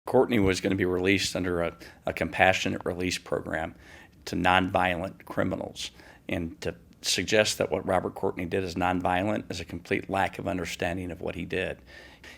Courtney was going to be released under a compassionate release program to nonviolent criminals. And to suggest that what Robert Courtney did is nonviolent is a complete lack of understanding of what he did.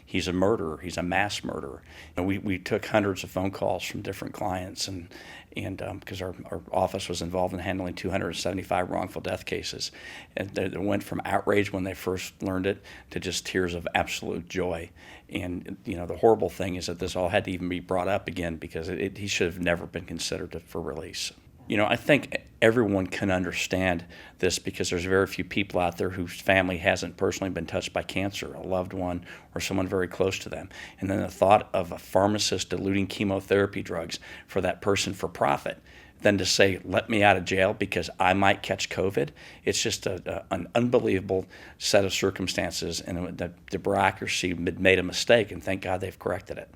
He's a murderer. He's a mass murderer. And we took hundreds of phone calls from different clients, and because our office was involved in handling 275 wrongful death cases. And they went from outrage when they first learned it to just tears of absolute joy. And the horrible thing is that this all had to even be brought up again because he should have never been considered for release. I think everyone can understand this because there's very few people out there whose family hasn't personally been touched by cancer, a loved one, or someone very close to them. And then the thought of a pharmacist diluting chemotherapy drugs for that person for profit, then to say, let me out of jail because I might catch COVID, it's just an unbelievable set of circumstances. And the bureaucracy made a mistake, and thank God they've corrected it.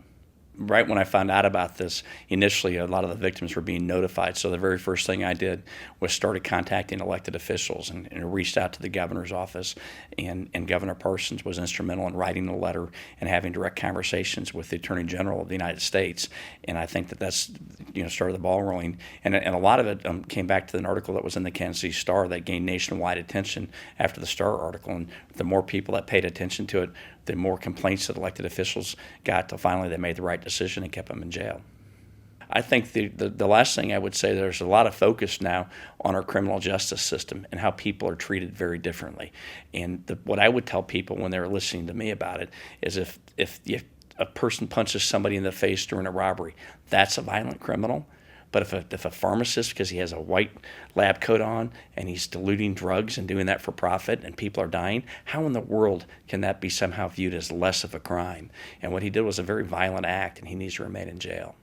Right when I found out about this, initially a lot of the victims were being notified. So the very first thing I did was started contacting elected officials and reached out to the governor's office. And Governor Parsons was instrumental in writing the letter and having direct conversations with the Attorney General of the United States. And I think that's started the ball rolling. And a lot of it came back to an article that was in the Kansas City Star that gained nationwide attention after the Star article. And the more people that paid attention to it, the more complaints that elected officials got till finally they made the right decision and kept them in jail. I think the last thing I would say, there's a lot of focus now on our criminal justice system and how people are treated very differently. And what I would tell people when they're listening to me about it is if a person punches somebody in the face during a robbery, that's a violent criminal. But if a pharmacist, because he has a white lab coat on and he's diluting drugs and doing that for profit and people are dying, how in the world can that be somehow viewed as less of a crime? And what he did was a very violent act, and he needs to remain in jail.